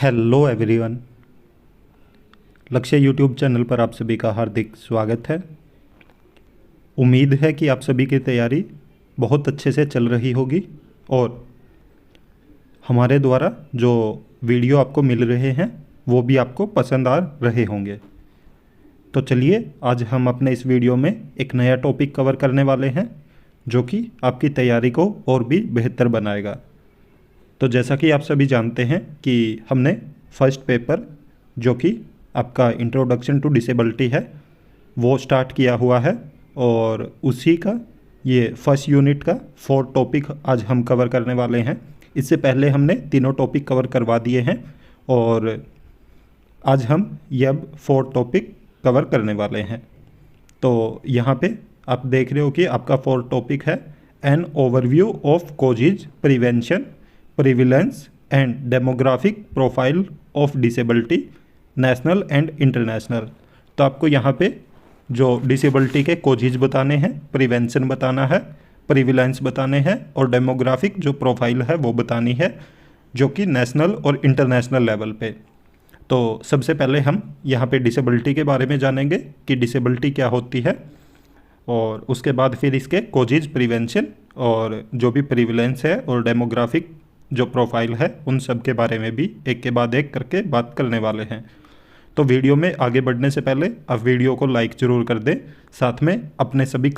Hello everyone. लक्ष्य YouTube channel पर आप सभी का हार्दिक स्वागत है। उम्मीद है कि आप सभी की तैयारी बहुत अच्छे से चल रही होगी और हमारे द्वारा जो वीडियो आपको मिल रहे हैं वो भी आपको पसंद आ रहे होंगे। तो चलिए आज हम अपने इस वीडियो में एक नया टॉपिक कवर करने वाले हैं जो कि आपकी तैयारी को और भी बेहतर बनाएगा। तो जैसा कि आप सभी जानते हैं कि हमने फर्स्ट पेपर जो कि आपका इंट्रोडक्शन टू डिसेबिलिटी है वो स्टार्ट किया हुआ है और उसी का ये फर्स्ट यूनिट का 4 टॉपिक आज हम कवर करने वाले हैं। इससे पहले हमने तीनों टॉपिक कवर करवा दिए हैं और आज हम ये अब 4 टॉपिक कवर करने वाले हैं। तो यहाँ पे आप देख रहे हो कि आपका 4 टॉपिक है an overview of causes, prevention, prevalence and demographic profile of disability, national and international. तो आपको यहाँ पे जो डिसेबिलिटी के कॉजेज बताने हैं, प्रिवेंशन बताना है, प्रिविलेंस बताने हैं और डेमोग्राफिक जो प्रोफाइल है वो बतानी है जो कि नेशनल और इंटरनेशनल लेवल पे। तो सबसे पहले हम यहाँ पे डिसेबिलिटी के बारे में जानेंगे कि डिसेबिलिटी क्या होती है और उसके बाद फिर इसके कॉजेज, प्रिवेंशन और जो भी प्रिविलेंस है और डेमोग्राफिक जो प्रोफाइल है उन सब के बारे में भी एक के बाद एक करके बात करने वाले हैं। तो वीडियो में आगे बढ़ने से पहले आप वीडियो को लाइक ज़रूर कर दें, साथ में अपने सभी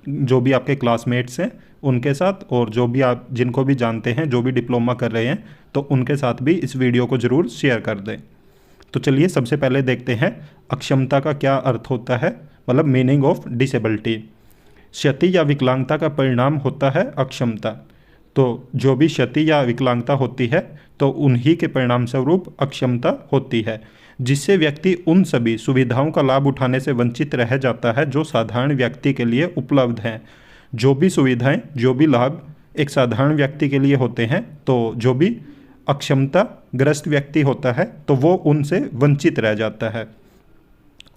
जो भी आपके क्लासमेट्स हैं उनके साथ और जो भी आप जिनको भी जानते हैं जो भी डिप्लोमा कर रहे हैं तो उनके साथ भी इस वीडियो को ज़रूर शेयर कर दें। तो चलिए सबसे पहले देखते हैं अक्षमता का क्या अर्थ होता है, मतलब मीनिंग ऑफ डिसेबिलिटी। क्षति या विकलांगता का परिणाम होता है अक्षमता। तो जो भी क्षति या विकलांगता होती है तो उन्हीं के परिणाम स्वरूप अक्षमता होती है, जिससे व्यक्ति उन सभी सुविधाओं का लाभ उठाने से वंचित रह जाता है जो साधारण व्यक्ति के लिए उपलब्ध हैं। जो भी सुविधाएं, जो भी लाभ एक साधारण व्यक्ति के लिए होते हैं तो जो भी अक्षमता ग्रस्त व्यक्ति होता है तो वो उनसे वंचित रह जाता है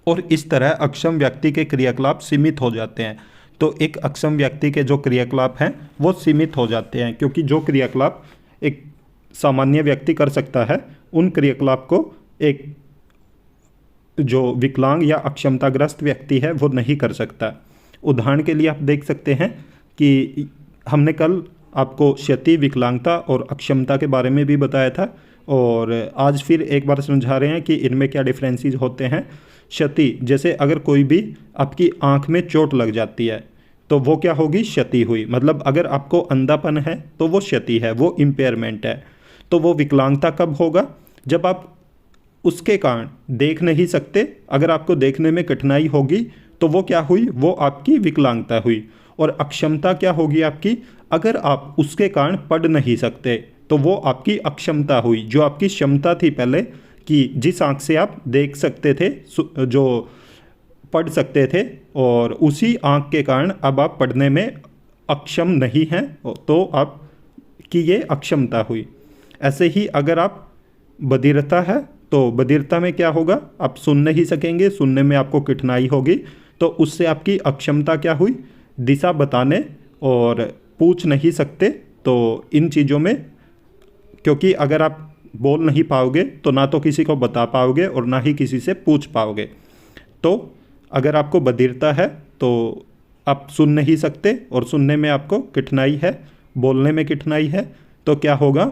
और इस तरह अक्षम व्यक्ति के क्रियाकलाप सीमित हो जाते हैं। तो एक अक्षम व्यक्ति के जो क्रियाकलाप हैं वो सीमित हो जाते हैं, क्योंकि जो क्रियाकलाप एक सामान्य व्यक्ति कर सकता है उन क्रियाकलाप को एक जो विकलांग या अक्षमताग्रस्त व्यक्ति है वो नहीं कर सकता। उदाहरण के लिए आप देख सकते हैं कि हमने कल आपको क्षति, विकलांगता और अक्षमता के बारे में भी बताया था और आज फिर एक बार समझा रहे हैं कि इनमें क्या डिफरेंसेस होते हैं। क्षति, जैसे अगर कोई भी आपकी आंख में चोट लग जाती है तो वो क्या होगी, क्षति हुई। मतलब अगर आपको अंधापन है तो वो क्षति है, वो इम्पेयरमेंट है। तो वो विकलांगता कब होगा, जब आप उसके कारण देख नहीं सकते। अगर आपको देखने में कठिनाई होगी तो वो क्या हुई, वो आपकी विकलांगता हुई। और अक्षमता क्या होगी आपकी, अगर आप उसके कारण पढ़ नहीं सकते तो वो आपकी अक्षमता हुई। जो आपकी क्षमता थी पहले कि जिस आंख से आप देख सकते थे, जो पढ़ सकते थे, और उसी आंख के कारण अब आप पढ़ने में अक्षम नहीं हैं तो आप की ये अक्षमता हुई। ऐसे ही अगर आप बधिरता है तो बधिरता में क्या होगा, आप सुन नहीं सकेंगे, सुनने में आपको कठिनाई होगी तो उससे आपकी अक्षमता क्या हुई, दिशा बताने और पूछ नहीं सकते। तो इन चीज़ों में, क्योंकि अगर आप बोल नहीं पाओगे तो ना तो किसी को बता पाओगे और ना ही किसी से पूछ पाओगे। तो अगर आपको बधिरता है तो आप सुन नहीं सकते और सुनने में आपको कठिनाई है, बोलने में कठिनाई है, तो क्या होगा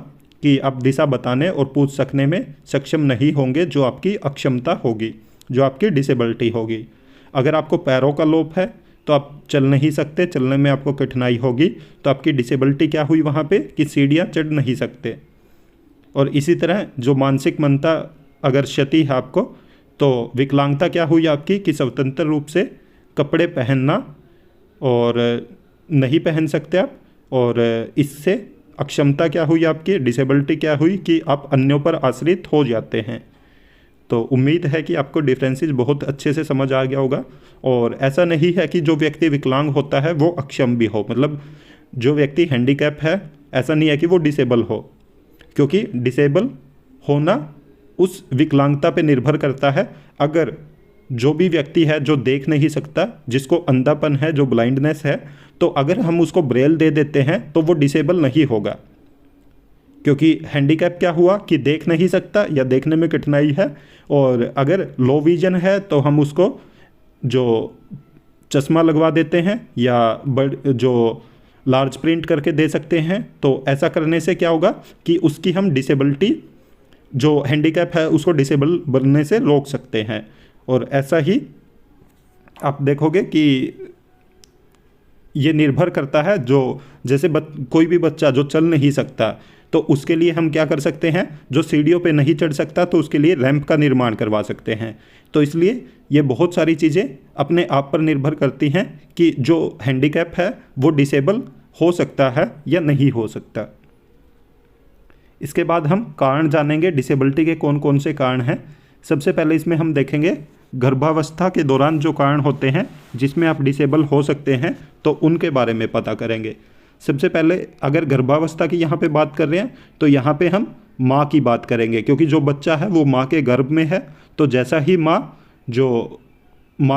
कि आप दिशा बताने और पूछ सकने में सक्षम नहीं होंगे, जो आपकी अक्षमता होगी, जो आपकी डिसेबिलिटी होगी। अगर आपको पैरों का लोप है तो आप चल नहीं सकते, चलने में आपको कठिनाई होगी, तो आपकी डिसेबिलिटी क्या हुई वहाँ पे कि सीढ़ियाँ चढ़ नहीं सकते। और इसी तरह जो मानसिक मनता अगर क्षति है आपको तो विकलांगता क्या हुई आपकी कि स्वतंत्र रूप से कपड़े पहनना और नहीं पहन सकते आप। और इससे अक्षमता क्या हुई आपकी, डिसेबिलिटी क्या हुई कि आप अन्यों पर आश्रित हो जाते हैं। तो उम्मीद है कि आपको डिफरेंसेस बहुत अच्छे से समझ आ गया होगा। और ऐसा नहीं है कि जो व्यक्ति विकलांग होता है वो अक्षम भी हो, मतलब जो व्यक्ति हैंडीकैप है ऐसा नहीं है कि वो डिसेबल हो, क्योंकि डिसेबल होना उस विकलांगता पे निर्भर करता है। अगर जो भी व्यक्ति है जो देख नहीं सकता, जिसको अंधापन है, जो ब्लाइंडनेस है, तो अगर हम उसको ब्रेल दे देते हैं तो वो डिसेबल नहीं होगा। क्योंकि हैंडीकैप क्या हुआ कि देख नहीं सकता या देखने में कठिनाई है, और अगर लो विजन है तो हम उसको जो चश्मा लगवा देते हैं या जो लार्ज प्रिंट करके दे सकते हैं। तो ऐसा करने से क्या होगा कि उसकी हम डिसेबिलिटी, जो हैंडीकैप है उसको डिसेबल बनने से रोक सकते हैं। और ऐसा ही आप देखोगे कि ये निर्भर करता है, जो जैसे कोई भी बच्चा जो चल नहीं सकता तो उसके लिए हम क्या कर सकते हैं, जो सीढ़ियों पे नहीं चढ़ सकता तो उसके लिए रैंप का निर्माण करवा सकते हैं। तो इसलिए ये बहुत सारी चीज़ें अपने आप पर निर्भर करती हैं कि जो हैंडीकैप है वो डिसेबल हो सकता है या नहीं हो सकता। इसके बाद हम कारण जानेंगे डिसेबिलिटी के कौन कौन से कारण हैं। सबसे पहले इसमें हम देखेंगे गर्भावस्था के दौरान जो कारण होते हैं जिसमें आप डिसेबल हो सकते हैं, तो उनके बारे में पता करेंगे। सबसे पहले अगर गर्भावस्था की यहाँ पे बात कर रहे हैं तो यहाँ पे हम माँ की बात करेंगे, क्योंकि जो बच्चा है वो माँ के गर्भ में है। तो जैसा ही माँ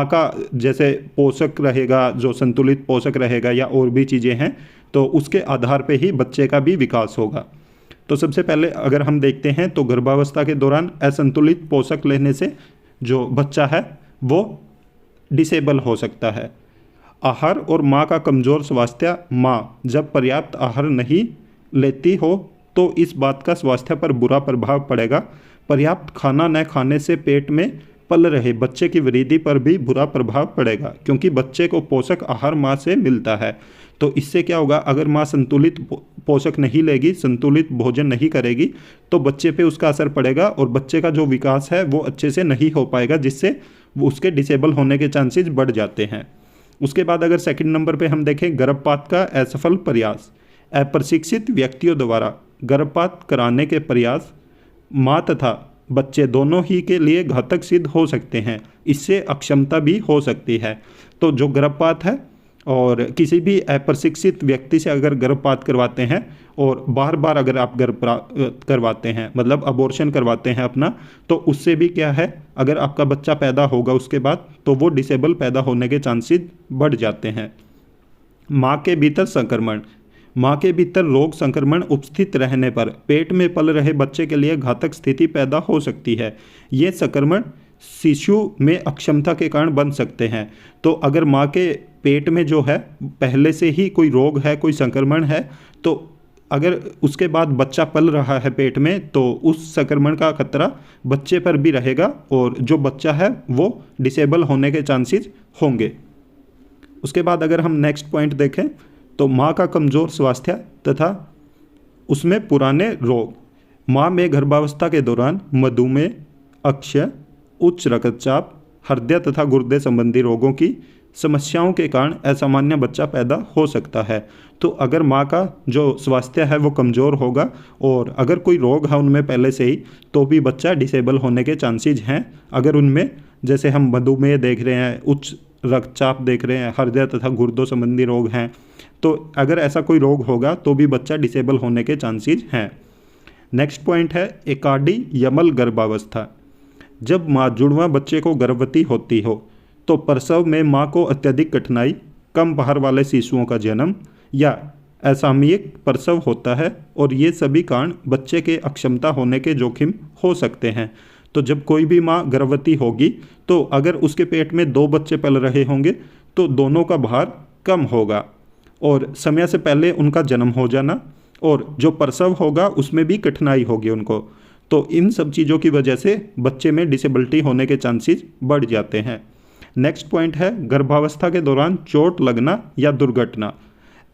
का जैसे पोषक रहेगा, जो संतुलित पोषक रहेगा या और भी चीज़ें हैं, तो उसके आधार पे ही बच्चे का भी विकास होगा। तो सबसे पहले अगर हम देखते हैं तो गर्भावस्था के दौरान असंतुलित पोषक लेने से जो बच्चा है वो डिसेबल हो सकता है। आहार और माँ का कमज़ोर स्वास्थ्य, माँ जब पर्याप्त आहार नहीं लेती हो तो इस बात का स्वास्थ्य पर बुरा प्रभाव पड़ेगा। पर्याप्त खाना न खाने से पेट में पल रहे बच्चे की वृद्धि पर भी बुरा प्रभाव पड़ेगा, क्योंकि बच्चे को पोषक आहार माँ से मिलता है। तो इससे क्या होगा, अगर माँ संतुलित पोषक नहीं लेगी, संतुलित भोजन नहीं करेगी, तो बच्चे पे उसका असर पड़ेगा और बच्चे का जो विकास है वो अच्छे से नहीं हो पाएगा, जिससे उसके डिसेबल होने के चांसेस बढ़ जाते हैं। उसके बाद अगर सेकंड नंबर पे हम देखें गर्भपात का असफल प्रयास। अप्रशिक्षित व्यक्तियों द्वारा गर्भपात कराने के प्रयास माँ तथा बच्चे दोनों ही के लिए घातक सिद्ध हो सकते हैं। इससे अक्षमता भी हो सकती है। तो जो गर्भपात है और किसी भी अप्रशिक्षित व्यक्ति से अगर गर्भपात करवाते हैं और बार बार अगर आप गर्भपात करवाते हैं, मतलब अबॉर्शन करवाते हैं अपना, तो उससे भी क्या है, अगर आपका बच्चा पैदा होगा उसके बाद तो वो डिसेबल पैदा होने के चांसेस बढ़ जाते हैं। माँ के भीतर संक्रमण। माँ के भीतर रोग संक्रमण उपस्थित रहने पर पेट में पल रहे बच्चे के लिए घातक स्थिति पैदा हो सकती है। ये संक्रमण शिशु में अक्षमता के कारण बन सकते हैं। तो अगर माँ के पेट में जो है पहले से ही कोई रोग है, कोई संक्रमण है, तो अगर उसके बाद बच्चा पल रहा है पेट में तो उस संक्रमण का खतरा बच्चे पर भी रहेगा और जो बच्चा है वो डिसेबल होने के चांसेस होंगे। उसके बाद अगर हम नेक्स्ट पॉइंट देखें तो माँ का कमज़ोर स्वास्थ्य तथा उसमें पुराने रोग। माँ में गर्भावस्था के दौरान मधुमेह, अक्षय, उच्च रक्तचाप, हृदय तथा गुर्दे संबंधी रोगों की समस्याओं के कारण असामान्य बच्चा पैदा हो सकता है। तो अगर माँ का जो स्वास्थ्य है वो कमज़ोर होगा और अगर कोई रोग है उनमें पहले से ही, तो भी बच्चा डिसेबल होने के चांसेस हैं। अगर उनमें जैसे हम मधुमेह देख रहे हैं, उच्च रक्तचाप देख रहे हैं, हृदय तथा गुर्दों संबंधी रोग हैं, तो अगर ऐसा कोई रोग होगा तो भी बच्चा डिसेबल होने के चांसेस हैं। नेक्स्ट पॉइंट है एकार्डियमल गर्भावस्था। जब माँ जुड़वां बच्चे को गर्भवती होती हो तो प्रसव में माँ को अत्यधिक कठिनाई, कम बाहर वाले शिशुओं का जन्म या असामयिक प्रसव होता है और ये सभी कारण बच्चे के अक्षमता होने के जोखिम हो सकते हैं। तो जब कोई भी माँ गर्भवती होगी तो अगर उसके पेट में 2 बच्चे पल रहे होंगे तो दोनों का भार कम होगा और समय से पहले उनका जन्म हो जाना, और जो प्रसव होगा उसमें भी कठिनाई होगी उनको। तो इन सब चीज़ों की वजह से बच्चे में डिसेबिलिटी होने के चांसेस बढ़ जाते हैं। नेक्स्ट पॉइंट है गर्भावस्था के दौरान चोट लगना या दुर्घटना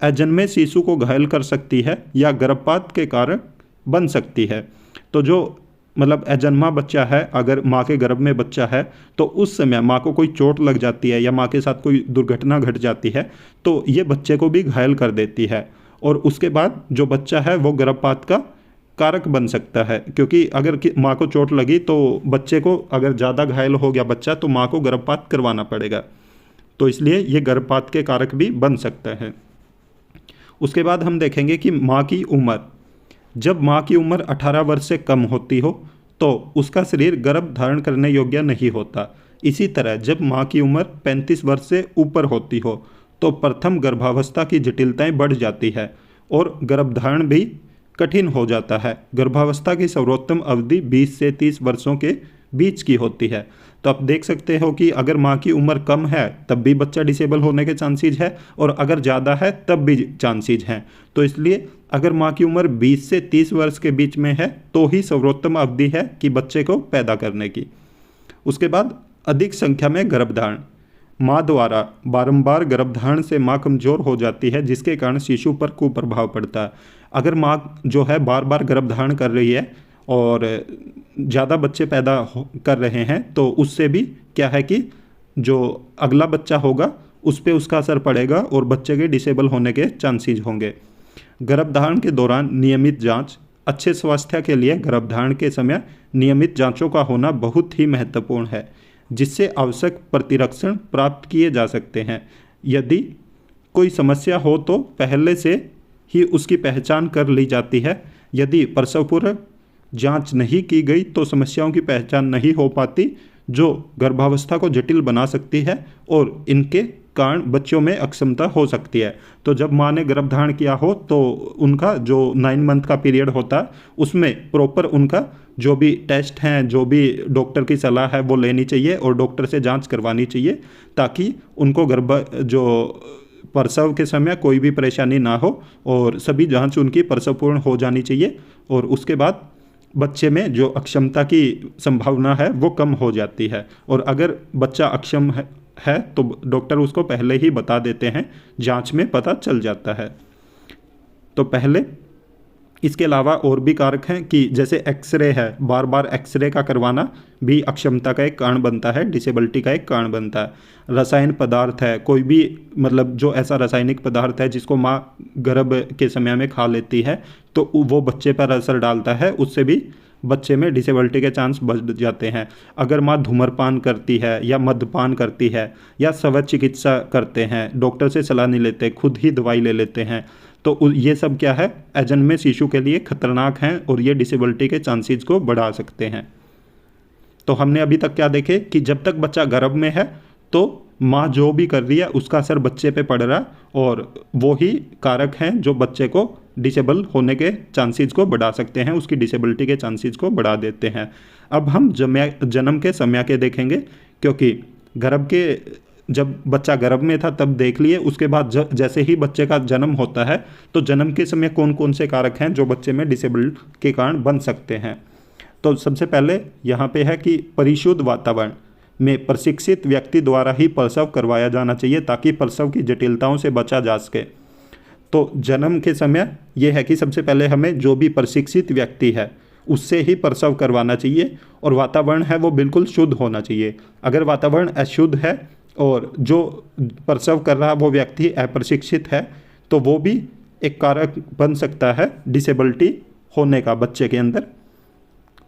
अजन्मे शिशु को घायल कर सकती है या गर्भपात के कारण बन सकती है। तो जो मतलब अजन्मा बच्चा है, अगर माँ के गर्भ में बच्चा है तो उस समय माँ को कोई चोट लग जाती है या माँ के साथ कोई दुर्घटना घट जाती है तो ये बच्चे को भी घायल कर देती है और उसके बाद जो बच्चा है वो गर्भपात का कारक बन सकता है। क्योंकि अगर माँ को चोट लगी तो बच्चे को, अगर ज़्यादा घायल हो गया बच्चा, तो माँ को गर्भपात करवाना पड़ेगा। तो इसलिए ये गर्भपात के कारक भी बन सकता है। उसके बाद हम देखेंगे कि माँ की उम्र। जब माँ की उम्र 18 वर्ष से कम होती हो तो उसका शरीर गर्भ धारण करने योग्य नहीं होता। इसी तरह जब माँ की उम्र 35 वर्ष से ऊपर होती हो तो प्रथम गर्भावस्था की जटिलताएं बढ़ जाती है और गर्भधारण भी कठिन हो जाता है। गर्भावस्था की सर्वोत्तम अवधि 20 से 30 वर्षों के बीच की होती है। तो आप देख सकते हो कि अगर माँ की उम्र कम है तब भी बच्चा डिसेबल होने के चांसेज है, और अगर ज़्यादा है तब भी चांसेज हैं। तो इसलिए अगर माँ की उम्र 20 से 30 वर्ष के बीच में है तो ही सर्वोत्तम अवधि है कि बच्चे को पैदा करने की। उसके बाद अधिक संख्या में गर्भधारण। माँ द्वारा बारंबार गर्भधारण से माँ कमज़ोर हो जाती है, जिसके कारण शिशु पर कुप्रभाव पड़ता है। अगर माँ जो है बार बार गर्भधारण कर रही है और ज़्यादा बच्चे पैदा कर रहे हैं तो उससे भी क्या है कि जो अगला बच्चा होगा उस पर उसका असर पड़ेगा और बच्चे के डिसेबल होने के चांसेस होंगे। गर्भधारण के दौरान नियमित जांच। अच्छे स्वास्थ्य के लिए गर्भधारण के समय नियमित जांचों का होना बहुत ही महत्वपूर्ण है, जिससे आवश्यक प्रतिरक्षण प्राप्त किए जा सकते हैं। यदि कोई समस्या हो तो पहले से ही उसकी पहचान कर ली जाती है। यदि प्रसव पूर्व जांच नहीं की गई तो समस्याओं की पहचान नहीं हो पाती, जो गर्भावस्था को जटिल बना सकती है और इनके कारण बच्चों में अक्षमता हो सकती है। तो जब माँ ने गर्भधारण किया हो तो उनका जो 9 मंथ का पीरियड होता है उसमें प्रॉपर उनका जो भी टेस्ट हैं, जो भी डॉक्टर की सलाह है वो लेनी चाहिए और डॉक्टर से जांच करवानी चाहिए, ताकि उनको जो प्रसव के समय कोई भी परेशानी ना हो और सभी जांच उनकी प्रसवपूर्ण हो जानी चाहिए। और उसके बाद बच्चे में जो अक्षमता की संभावना है वो कम हो जाती है, और अगर बच्चा अक्षम है तो डॉक्टर उसको पहले ही बता देते हैं, जांच में पता चल जाता है। तो पहले इसके अलावा और भी कारक हैं कि जैसे एक्सरे है, बार बार एक्सरे का करवाना भी अक्षमता का एक कारण बनता है, डिसेबिलिटी का एक कारण बनता है। रसायन पदार्थ है, कोई भी मतलब जो ऐसा रासायनिक पदार्थ है जिसको माँ गर्भ के समय में खा लेती है तो वो बच्चे पर असर डालता है, उससे भी बच्चे में डिसेबिलिटी के चांस बढ़ जाते हैं। अगर माँ धूम्रपान करती है या मद्यपान करती है या स्वय चिकित्सा करते हैं, डॉक्टर से सलाह नहीं लेते, खुद ही दवाई ले लेते हैं, तो ये सब क्या है, अजन्मे शिशु के लिए खतरनाक हैं और ये डिसेबिलिटी के चांसेस को बढ़ा सकते हैं। तो हमने अभी तक क्या देखे कि जब तक बच्चा गर्भ में है तो माँ जो भी कर रही है उसका असर बच्चे पे पड़ रहा है, और वो ही कारक हैं जो बच्चे को डिसेबल होने के चांसेस को बढ़ा सकते हैं, उसकी डिसेबिलिटी के चांसेस को बढ़ा देते हैं। अब हम जन्म के समय के देखेंगे, क्योंकि गर्भ के जब बच्चा गर्भ में था तब देख लिए, उसके बाद जैसे ही बच्चे का जन्म होता है तो जन्म के समय कौन कौन से कारक हैं जो बच्चे में डिसेबल के कारण बन सकते हैं। तो सबसे पहले यहाँ पे है कि परिशुद्ध वातावरण में प्रशिक्षित व्यक्ति द्वारा ही प्रसव करवाया जाना चाहिए, ताकि प्रसव की जटिलताओं से बचा जा सके। तो जन्म के समय यह है कि सबसे पहले हमें जो भी प्रशिक्षित व्यक्ति है उससे ही प्रसव करवाना चाहिए, और वातावरण है वो बिल्कुल शुद्ध होना चाहिए। अगर वातावरण अशुद्ध है और जो प्रसव कर रहा वो व्यक्ति अप्रशिक्षित है तो वो भी एक कारक बन सकता है डिसेबिलिटी होने का बच्चे के अंदर।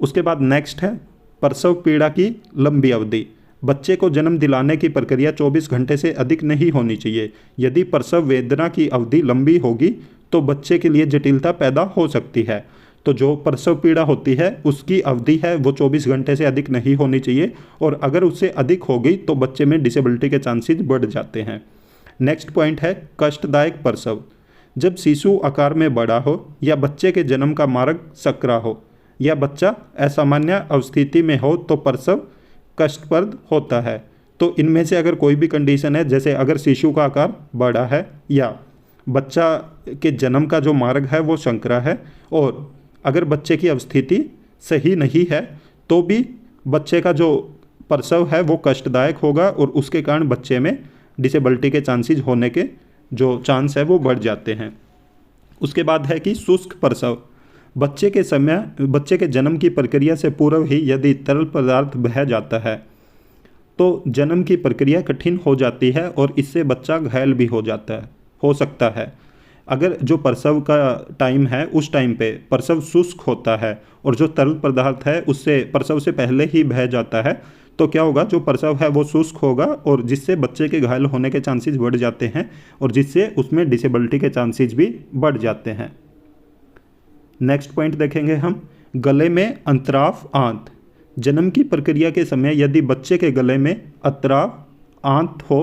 उसके बाद नेक्स्ट है प्रसव पीड़ा की लंबी अवधि। बच्चे को जन्म दिलाने की प्रक्रिया 24 घंटे से अधिक नहीं होनी चाहिए। यदि प्रसव वेदना की अवधि लंबी होगी तो बच्चे के लिए जटिलता पैदा हो सकती है। तो जो प्रसव पीड़ा होती है उसकी अवधि है वो 24 घंटे से अधिक नहीं होनी चाहिए, और अगर उससे अधिक हो गई तो बच्चे में डिसेबिलिटी के चांसेस बढ़ जाते हैं। नेक्स्ट पॉइंट है कष्टदायक प्रसव। जब शिशु आकार में बड़ा हो या बच्चे के जन्म का मार्ग सकरा हो या बच्चा असामान्य अवस्थिति में हो तो प्रसव कष्टप्रद होता है। तो इनमें से अगर कोई भी कंडीशन है, जैसे अगर शिशु का आकार बड़ा है या बच्चा के जन्म का जो मार्ग है वो संकरा है, और अगर बच्चे की अवस्थिति सही नहीं है तो भी बच्चे का जो प्रसव है वो कष्टदायक होगा, और उसके कारण बच्चे में डिसेबिलिटी के चांसेस होने के जो चांस है वो बढ़ जाते हैं। उसके बाद है कि शुष्क प्रसव। बच्चे के जन्म की प्रक्रिया से पूर्व ही यदि तरल पदार्थ बह जाता है तो जन्म की प्रक्रिया कठिन हो जाती है और इससे बच्चा घायल भी हो सकता है। अगर जो प्रसव का टाइम है उस टाइम पे प्रसव शुष्क होता है और जो तरल पदार्थ है उससे प्रसव से पहले ही बह जाता है तो क्या होगा, जो प्रसव है वो शुष्क होगा और जिससे बच्चे के घायल होने के चांसेस बढ़ जाते हैं और जिससे उसमें डिसेबिलिटी के चांसेस भी बढ़ जाते हैं। नेक्स्ट पॉइंट देखेंगे हम, गले में अंतराव आंत। जन्म की प्रक्रिया के समय यदि बच्चे के गले में अंतराव आंत हो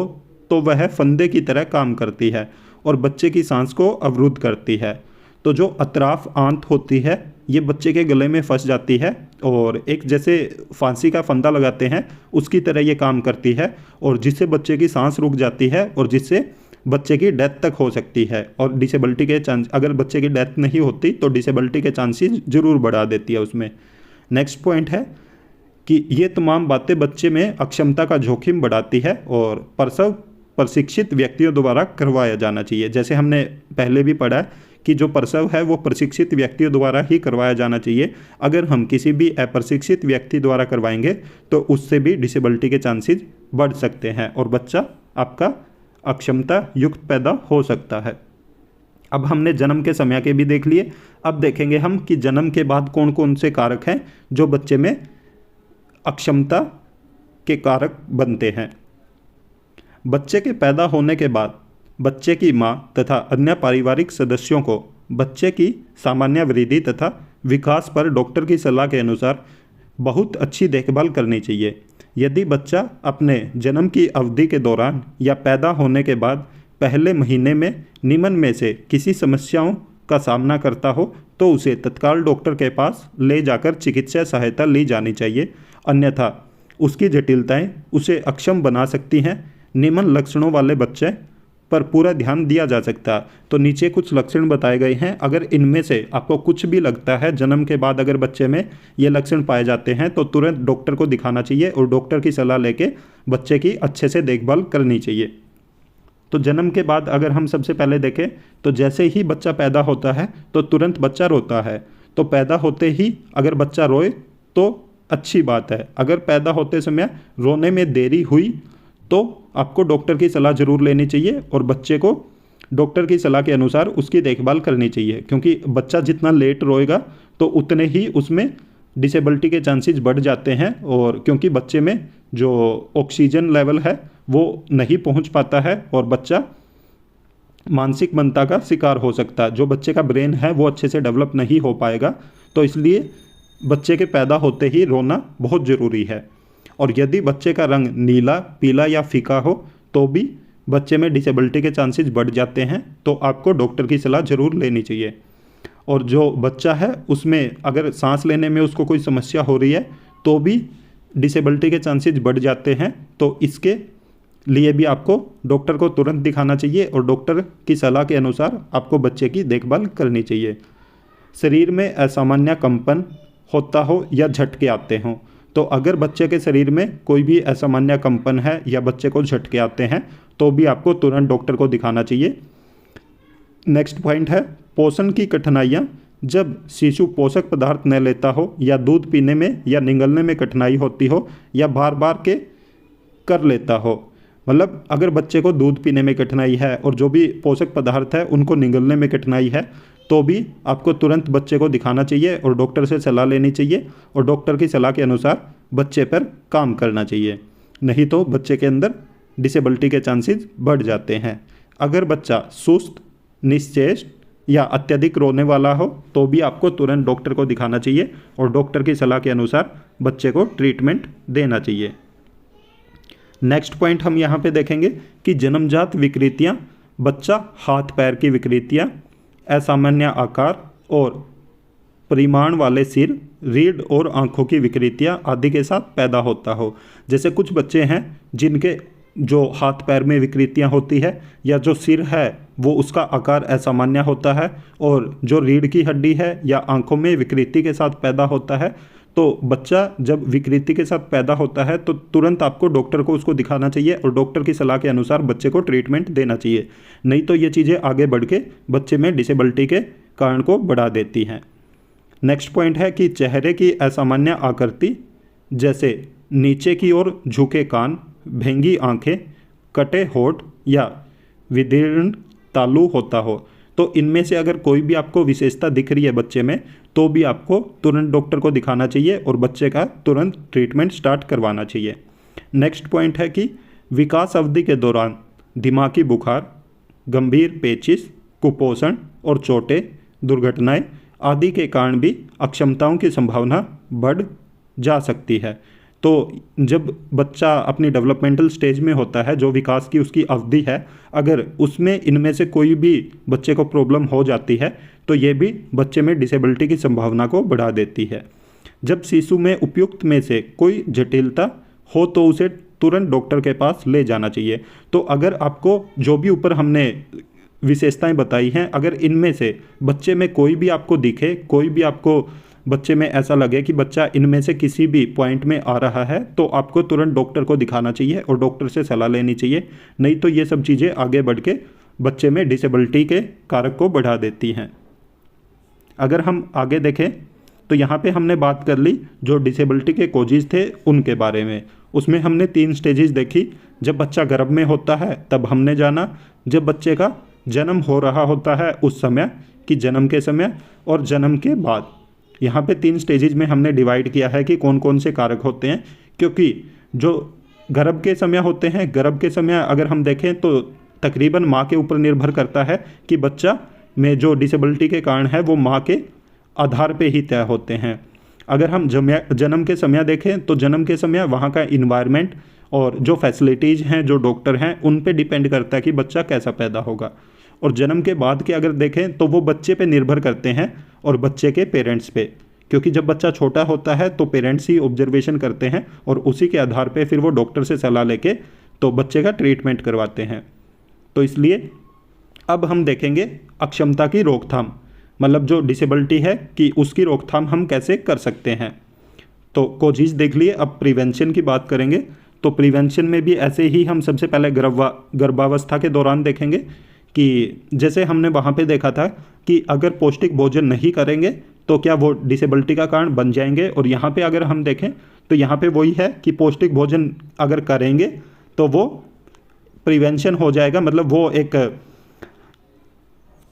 तो वह फंदे की तरह काम करती है और बच्चे की सांस को अवरुद्ध करती है। तो जो अतराफ आंत होती है ये बच्चे के गले में फंस जाती है और एक जैसे फांसी का फंदा लगाते हैं उसकी तरह ये काम करती है, और जिससे बच्चे की सांस रुक जाती है और जिससे बच्चे की डेथ तक हो सकती है। और डिसेबिलिटी के चांस, अगर बच्चे की डेथ नहीं होती तो डिसेबिलिटी के चांसेस ज़रूर बढ़ा देती है उसमें। नेक्स्ट पॉइंट है कि ये तमाम बातें बच्चे में अक्षमता का जोखिम बढ़ाती है और प्रसव प्रशिक्षित व्यक्तियों द्वारा करवाया जाना चाहिए। जैसे हमने पहले भी पढ़ा है कि जो प्रसव है वो प्रशिक्षित व्यक्तियों द्वारा ही करवाया जाना चाहिए। अगर हम किसी भी अप्रशिक्षित व्यक्ति द्वारा करवाएंगे तो उससे भी डिसेबिलिटी के चांसेस बढ़ सकते हैं और बच्चा आपका अक्षमता युक्त पैदा हो सकता है। अब हमने जन्म के समय के भी देख लिए, अब देखेंगे हम कि जन्म के बाद कौन कौन से कारक हैं जो बच्चे में अक्षमता के कारक बनते हैं। बच्चे के पैदा होने के बाद बच्चे की माँ तथा अन्य पारिवारिक सदस्यों को बच्चे की सामान्य वृद्धि तथा विकास पर डॉक्टर की सलाह के अनुसार बहुत अच्छी देखभाल करनी चाहिए। यदि बच्चा अपने जन्म की अवधि के दौरान या पैदा होने के बाद पहले महीने में निम्न में से किसी समस्याओं का सामना करता हो तो उसे तत्काल डॉक्टर के पास ले जाकर चिकित्सा सहायता ली जानी चाहिए, अन्यथा उसकी जटिलताएं उसे अक्षम बना सकती हैं। निम्न लक्षणों वाले बच्चे पर पूरा ध्यान दिया जा सकता है। तो नीचे कुछ लक्षण बताए गए हैं, अगर इनमें से आपको कुछ भी लगता है जन्म के बाद अगर बच्चे में ये लक्षण पाए जाते हैं तो तुरंत डॉक्टर को दिखाना चाहिए और डॉक्टर की सलाह लेके बच्चे की अच्छे से देखभाल करनी चाहिए। तो जन्म के बाद अगर हम सबसे पहले देखें तो जैसे ही बच्चा पैदा होता है तो तुरंत बच्चा रोता है। तो पैदा होते ही अगर बच्चा रोए तो अच्छी बात है, अगर पैदा होते समय रोने में देरी हुई तो आपको डॉक्टर की सलाह ज़रूर लेनी चाहिए और बच्चे को डॉक्टर की सलाह के अनुसार उसकी देखभाल करनी चाहिए, क्योंकि बच्चा जितना लेट रोएगा तो उतने ही उसमें डिसेबिलिटी के चांसेस बढ़ जाते हैं। और क्योंकि बच्चे में जो ऑक्सीजन लेवल है वो नहीं पहुंच पाता है और बच्चा मानसिक मंदा का शिकार हो सकता है, जो बच्चे का ब्रेन है वो अच्छे से डेवलप नहीं हो पाएगा। तो इसलिए बच्चे के पैदा होते ही रोना बहुत ज़रूरी है। और यदि बच्चे का रंग नीला, पीला या फीका हो तो भी बच्चे में डिसेबिलिटी के चांसेस बढ़ जाते हैं, तो आपको डॉक्टर की सलाह ज़रूर लेनी चाहिए। और जो बच्चा है उसमें अगर सांस लेने में उसको कोई समस्या हो रही है तो भी डिसेबिलिटी के चांसेस बढ़ जाते हैं, तो इसके लिए भी आपको डॉक्टर को तुरंत दिखाना चाहिए और डॉक्टर की सलाह के अनुसार आपको बच्चे की देखभाल करनी चाहिए। शरीर में असामान्य कंपन होता हो या झटके आते हों, तो अगर बच्चे के शरीर में कोई भी असामान्य कंपन है या बच्चे को झटके आते हैं तो भी आपको तुरंत डॉक्टर को दिखाना चाहिए। नेक्स्ट पॉइंट है पोषण की कठिनाइयाँ। जब शिशु पोषक पदार्थ न लेता हो या दूध पीने में या निगलने में कठिनाई होती हो या बार बार के कर लेता हो, मतलब अगर बच्चे को दूध पीने में कठिनाई है और जो भी पोषक पदार्थ है उनको निगलने में कठिनाई है तो भी आपको तुरंत बच्चे को दिखाना चाहिए और डॉक्टर से सलाह लेनी चाहिए और डॉक्टर की सलाह के अनुसार बच्चे पर काम करना चाहिए, नहीं तो बच्चे के अंदर डिसेबिलिटी के चांसेस बढ़ जाते हैं। अगर बच्चा सुस्त, निश्चेष्ट या अत्यधिक रोने वाला हो तो भी आपको तुरंत डॉक्टर को दिखाना चाहिए और डॉक्टर की सलाह के अनुसार बच्चे को ट्रीटमेंट देना चाहिए। नेक्स्ट पॉइंट हम यहाँ पे देखेंगे कि जन्मजात विकृतियाँ। बच्चा हाथ पैर की विकृतियाँ, असामान्य आकार और परिमाण वाले सिर, रीढ़ और आँखों की विकृतियाँ आदि के साथ पैदा होता हो। जैसे कुछ बच्चे हैं जिनके जो हाथ पैर में विकृतियाँ होती है या जो सिर है वो उसका आकार असामान्य होता है और जो रीढ़ की हड्डी है या आँखों में विकृति के साथ पैदा होता है, तो बच्चा जब विकृति के साथ पैदा होता है तो तुरंत आपको डॉक्टर को उसको दिखाना चाहिए और डॉक्टर की सलाह के अनुसार बच्चे को ट्रीटमेंट देना चाहिए, नहीं तो ये चीज़ें आगे बढ़ के बच्चे में डिसेबिलिटी के कारण को बढ़ा देती हैं। नेक्स्ट पॉइंट है कि चेहरे की असामान्य आकृति, जैसे नीचे की ओर झुके कान, भेंगी आँखें, कटे होठ या विदीर्ण तालु होता हो, तो इनमें से अगर कोई भी आपको विशेषता दिख रही है बच्चे में तो भी आपको तुरंत डॉक्टर को दिखाना चाहिए और बच्चे का तुरंत ट्रीटमेंट स्टार्ट करवाना चाहिए। नेक्स्ट पॉइंट है कि विकास अवधि के दौरान दिमागी बुखार, गंभीर पेचिश, कुपोषण और चोटें, दुर्घटनाएं आदि के कारण भी अक्षमताओं की संभावना बढ़ जा सकती है। तो जब बच्चा अपनी डेवलपमेंटल स्टेज में होता है, जो विकास की उसकी अवधि है, अगर उसमें इनमें से कोई भी बच्चे को प्रॉब्लम हो जाती है तो ये भी बच्चे में डिसेबिलिटी की संभावना को बढ़ा देती है। जब शिशु में उपयुक्त में से कोई जटिलता हो तो उसे तुरंत डॉक्टर के पास ले जाना चाहिए। तो अगर आपको जो भी ऊपर हमने विशेषताएं बताई हैं, अगर इनमें से बच्चे में कोई भी आपको दिखे, कोई भी आपको बच्चे में ऐसा लगे कि बच्चा इनमें से किसी भी पॉइंट में आ रहा है, तो आपको तुरंत डॉक्टर को दिखाना चाहिए और डॉक्टर से सलाह लेनी चाहिए। नहीं तो ये सब चीज़ें आगे बढ़ के बच्चे में डिसेबिलिटी के कारक को बढ़ा देती हैं। अगर हम आगे देखें तो यहाँ पे हमने बात कर ली जो डिसेबिलिटी के कॉजेज थे उनके बारे में। उसमें हमने 3 स्टेजेस देखी। जब बच्चा गर्भ में होता है तब हमने जाना, जब बच्चे का जन्म हो रहा होता है उस समय कि जन्म के समय, और जन्म के बाद। यहाँ पे 3 स्टेजेज में हमने डिवाइड किया है कि कौन कौन से कारक होते हैं, क्योंकि जो गर्भ के समय होते हैं, गर्भ के समय अगर हम देखें तो तकरीबन माँ के ऊपर निर्भर करता है कि बच्चा में जो डिसेबिलिटी के कारण है वो माँ के आधार पे ही तय होते हैं। अगर हम जन्म के समय देखें तो जन्म के समय वहाँ का इन्वायरमेंट और जो फैसिलिटीज़ हैं, जो डॉक्टर हैं, उन पे डिपेंड करता है कि बच्चा कैसा पैदा होगा। और जन्म के बाद के अगर देखें तो वो बच्चे पे निर्भर करते हैं और बच्चे के पेरेंट्स पे, क्योंकि जब बच्चा छोटा होता है तो पेरेंट्स ही ऑब्जर्वेशन करते हैं और उसी के आधार पे फिर वो डॉक्टर से सलाह लेके तो बच्चे का ट्रीटमेंट करवाते हैं। तो इसलिए अब हम देखेंगे अक्षमता की रोकथाम, मतलब जो डिसेबिलिटी है कि उसकी रोकथाम हम कैसे कर सकते हैं। तो कोजेज देख लिए, अब प्रिवेंशन की बात करेंगे। तो प्रिवेंशन में भी ऐसे ही हम सबसे पहले गर्भावस्था के दौरान देखेंगे कि जैसे हमने वहाँ पे देखा था कि अगर पौष्टिक भोजन नहीं करेंगे तो क्या वो डिसेबिलिटी का कारण बन जाएंगे। और यहाँ पे अगर हम देखें तो यहाँ पे वही है कि पौष्टिक भोजन अगर करेंगे तो वो प्रिवेंशन हो जाएगा, मतलब वो एक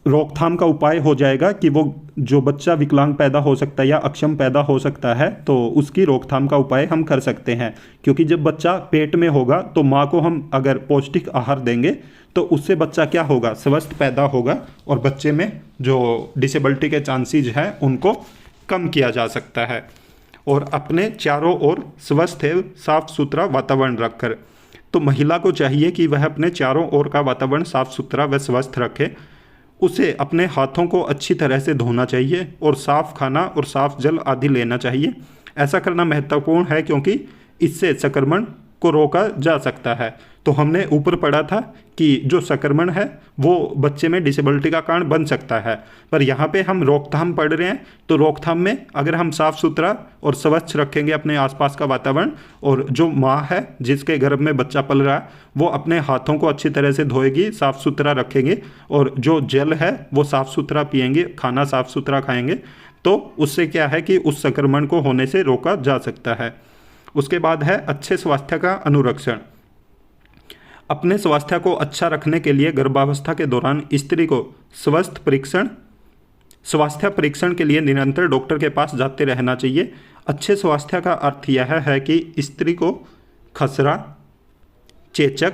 रोकथाम का उपाय हो जाएगा कि वो जो बच्चा विकलांग पैदा हो सकता है या अक्षम पैदा हो सकता है तो उसकी रोकथाम का उपाय हम कर सकते हैं। क्योंकि जब बच्चा पेट में होगा तो माँ को हम अगर पौष्टिक आहार देंगे तो उससे बच्चा क्या होगा, स्वस्थ पैदा होगा और बच्चे में जो डिसेबिलिटी के चांसेस हैं उनको कम किया जा सकता है। और अपने चारों ओर स्वस्थ एवं साफ सुथरा वातावरण रखकर, तो महिला को चाहिए कि वह अपने चारों ओर का वातावरण साफ सुथरा व स्वस्थ रखे। उसे अपने हाथों को अच्छी तरह से धोना चाहिए और साफ़ खाना और साफ़ जल आदि लेना चाहिए। ऐसा करना महत्वपूर्ण है क्योंकि इससे संक्रमण को रोका जा सकता है। तो हमने ऊपर पढ़ा था कि जो संक्रमण है वो बच्चे में डिसेबिलिटी का कारण बन सकता है, पर यहाँ पे हम रोकथाम पढ़ रहे हैं। तो रोकथाम में अगर हम साफ़ सुथरा और स्वच्छ रखेंगे अपने आसपास का वातावरण, और जो माँ है जिसके गर्भ में बच्चा पल रहा है वो अपने हाथों को अच्छी तरह से धोएगी, साफ़ सुथरा रखेंगे और जो जल है वो साफ़ सुथरा पिएंगे, खाना साफ़ सुथरा खाएंगे, तो उससे क्या है कि उस संक्रमण को होने से रोका जा सकता है। उसके बाद है अच्छे स्वास्थ्य का अनुरक्षण। अपने स्वास्थ्य को अच्छा रखने के लिए गर्भावस्था के दौरान स्त्री को स्वास्थ्य परीक्षण के लिए निरंतर डॉक्टर के पास जाते रहना चाहिए। अच्छे स्वास्थ्य का अर्थ यह है कि स्त्री को खसरा, चेचक,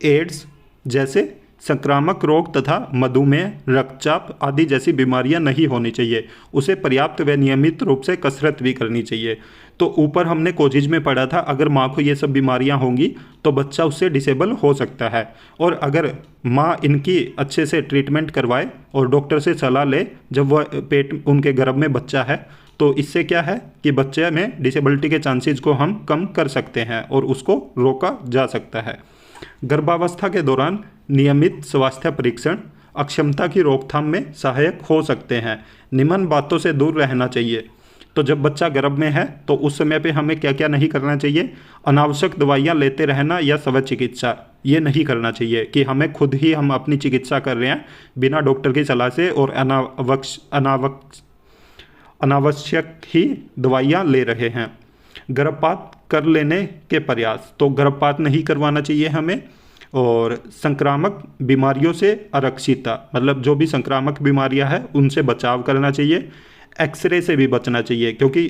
एड्स जैसे संक्रामक रोग तथा मधुमेह, रक्तचाप आदि जैसी बीमारियां नहीं होनी चाहिए। उसे पर्याप्त व नियमित रूप से कसरत भी करनी चाहिए। तो ऊपर हमने कोजेज में पढ़ा था अगर माँ को ये सब बीमारियां होंगी तो बच्चा उससे डिसेबल हो सकता है। और अगर माँ इनकी अच्छे से ट्रीटमेंट करवाए और डॉक्टर से सलाह ले जब वह पेट उनके गर्भ में बच्चा है, तो इससे क्या है कि बच्चे में डिसेबिलिटी के चांसेस को हम कम कर सकते हैं और उसको रोका जा सकता है। गर्भावस्था के दौरान नियमित स्वास्थ्य परीक्षण अक्षमता की रोकथाम में सहायक हो सकते हैं। निम्न बातों से दूर रहना चाहिए। तो जब बच्चा गर्भ में है तो उस समय पे हमें क्या क्या नहीं करना चाहिए, अनावश्यक दवाइयाँ लेते रहना या स्व चिकित्सा, ये नहीं करना चाहिए कि हमें खुद ही हम अपनी चिकित्सा कर रहे हैं बिना डॉक्टर की सलाह से और अनावश्यक ही दवाइयाँ ले रहे हैं। गर्भपात कर लेने के प्रयास, तो गर्भपात नहीं करवाना चाहिए हमें। और संक्रामक बीमारियों से आरक्षिता, मतलब जो भी संक्रामक बीमारियां हैं उनसे बचाव करना चाहिए। एक्सरे से भी बचना चाहिए क्योंकि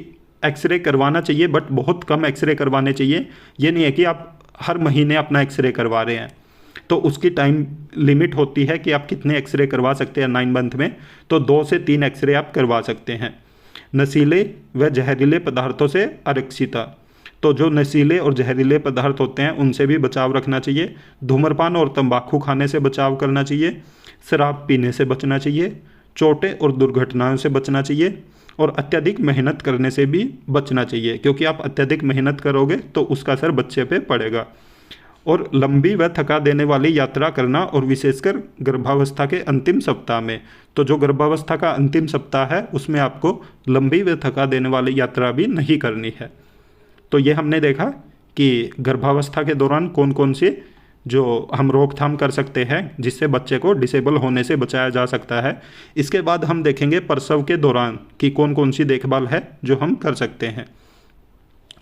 एक्सरे करवाना चाहिए बट बहुत कम एक्सरे करवाने चाहिए। ये नहीं है कि आप हर महीने अपना एक्सरे करवा रहे हैं, तो उसकी टाइम लिमिट होती है कि आप कितने एक्सरे करवा सकते हैं 9 मंथ में, तो 2 से 3 एक्सरे आप करवा सकते हैं। नशीले व जहरीले पदार्थों से आरक्षिता, तो जो नशीले और जहरीले पदार्थ होते हैं उनसे भी बचाव रखना चाहिए। धूम्रपान और तंबाकू खाने से बचाव करना चाहिए। शराब पीने से बचना चाहिए। चोटें और दुर्घटनाओं से बचना चाहिए और अत्यधिक मेहनत करने से भी बचना चाहिए, क्योंकि आप अत्यधिक मेहनत करोगे तो उसका असर बच्चे पे पड़ेगा। और लंबी व थका देने वाली यात्रा करना, और विशेषकर गर्भावस्था के अंतिम सप्ताह में। तो जो गर्भावस्था का अंतिम सप्ताह है उसमें आपको लंबी व थका देने वाली यात्रा भी नहीं करनी है। तो ये हमने देखा कि गर्भावस्था के दौरान कौन कौन से जो हम रोकथाम कर सकते हैं जिससे बच्चे को डिसेबल होने से बचाया जा सकता है। इसके बाद हम देखेंगे प्रसव के दौरान कि कौन कौन सी देखभाल है जो हम कर सकते हैं।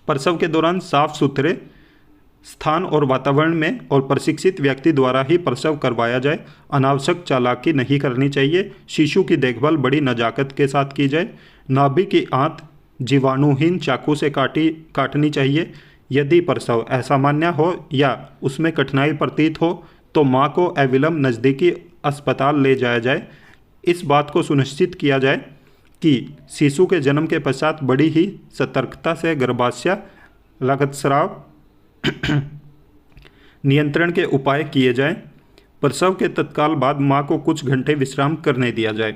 प्रसव के दौरान साफ सुथरे स्थान और वातावरण में और प्रशिक्षित व्यक्ति द्वारा ही प्रसव करवाया जाए। अनावश्यक चालाकी नहीं करनी चाहिए। शिशु की देखभाल बड़ी नज़ाकत के साथ की जाए। नाभि की आंत जीवाणुहीन चाकू से काटनी चाहिए। यदि प्रसव असामान्य हो या उसमें कठिनाई प्रतीत हो तो मां को अविलंब नज़दीकी अस्पताल ले जाया जाए। इस बात को सुनिश्चित किया जाए कि शिशु के जन्म के पश्चात बड़ी ही सतर्कता से गर्भाशय रक्तस्राव नियंत्रण के उपाय किए जाएं। प्रसव के तत्काल बाद मां को कुछ घंटे विश्राम करने दिया जाए।